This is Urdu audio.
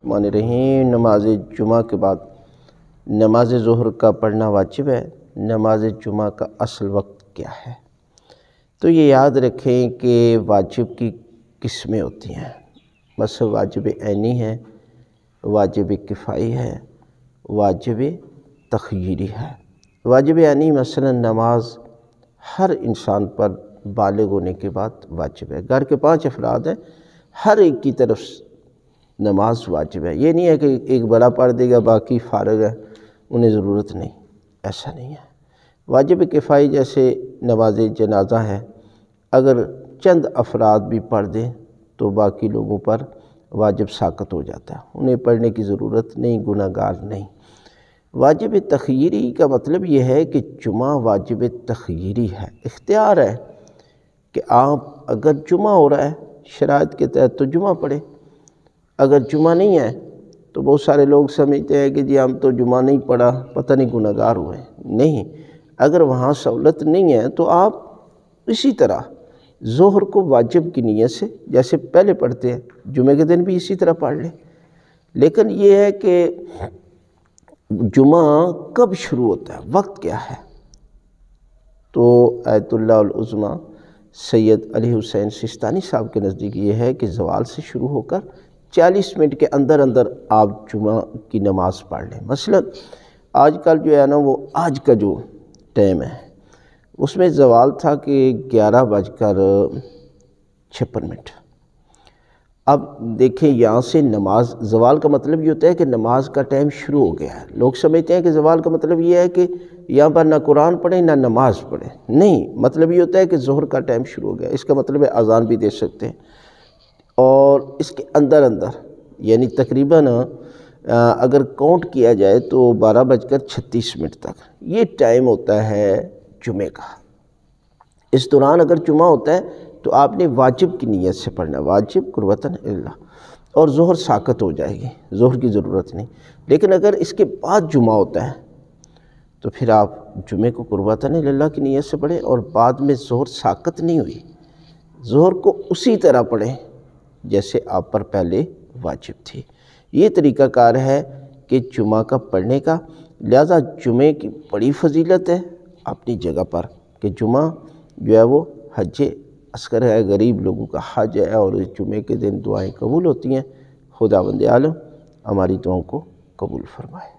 الرحمن الرحیم۔ نماز جمعہ کے بعد نماز ظہر کا پڑھنا واجب ہے۔ نماز جمعہ کا اصل وقت کیا ہے؟ تو یہ یاد رکھیں کہ واجب کی قسمیں ہوتی ہیں۔ مثلا واجب عینی ہے، واجب کفائی ہے، واجب تخییری ہے۔ واجب عینی مثلا نماز ہر انسان پر بالغ ہونے کے بعد واجب ہے۔ گھر کے 5 افراد ہیں، ہر ایک کی طرف نماز واجب ہے۔ یہ نہیں ہے کہ ایک بڑا پڑھ دے گا باقی فارغ ہے، انہیں ضرورت نہیں، ایسا نہیں ہے۔ واجب کفائی جیسے نماز جنازہ ہے، اگر چند افراد بھی پڑھ دیں تو باقی لوگوں پر واجب ساقط ہو جاتا ہے، انہیں پڑھنے کی ضرورت نہیں، گناہ گار نہیں۔ واجب تخییری کا مطلب یہ ہے کہ جمعہ واجب تخییری ہے، اختیار ہے کہ آپ اگر جمعہ ہو رہا ہے شرائط کے تحت تو جمعہ پڑھیں، اگر جمعہ نہیں ہے تو بہت سارے لوگ سمجھتے ہیں کہ جی ہم تو جمعہ نہیں پڑھا، پتہ نہیں گناہ گار ہوئے۔ نہیں، اگر وہاں سہولت نہیں ہے تو آپ اسی طرح ظہر کو واجب کی نیت سے جیسے پہلے پڑھتے ہیں جمعہ کے دن بھی اسی طرح پڑھ لیں۔ لیکن یہ ہے کہ جمعہ کب شروع ہوتا ہے، وقت کیا ہے؟ تو آیت اللہ العظمیٰ سید علی حسین سستانی صاحب کے نزدیک یہ ہے کہ زوال سے شروع ہو کر 40 منٹ کے اندر اندر آپ جمعہ کی نماز پڑھ لیں۔ مثلا آج کل جو ہے نا وہ آج کا جو ٹائم ہے اس میں زوال تھا کہ 11:56۔ اب دیکھیں یہاں سے نماز زوال کا مطلب یہ ہوتا ہے کہ نماز کا ٹائم شروع ہو گیا ہے۔ لوگ سمجھتے ہیں کہ زوال کا مطلب یہ ہے کہ یہاں پر نہ قرآن پڑھیں نہ نماز پڑھیں، نہیں، مطلب یہ ہوتا ہے کہ ظہر کا ٹائم شروع ہو گیا۔ اس کا مطلب ہے اذان بھی دے سکتے ہیں، اور اس کے اندر اندر یعنی تقریباً اگر کاؤنٹ کیا جائے تو 12:36 تک یہ ٹائم ہوتا ہے جمعے کا۔ اس دوران اگر جمعہ ہوتا ہے تو آپ نے واجب کی نیت سے پڑھنا، واجب قربتاً اللہ، اور ظہر ساقط ہو جائے گی، ظہر کی ضرورت نہیں۔ لیکن اگر اس کے بعد جمعہ ہوتا ہے تو پھر آپ جمعے کو قربتاً اللہ کی نیت سے پڑھیں، اور بعد میں ظہر ساقط نہیں ہوئی، ظہر کو اسی طرح پڑھیں جیسے آپ پر پہلے واجب تھی۔ یہ طریقہ کار ہے کہ جمعہ کا پڑھنے کا، لہذا جمعے کی بڑی فضیلت ہے اپنی جگہ پر کہ جمعہ جو ہے وہ حج اصغر ہے، غریب لوگوں کا حج ہے، اور اس جمعے کے دن دعائیں قبول ہوتی ہیں۔ خداوند عالم ہماری دعاؤں کو قبول فرمائے۔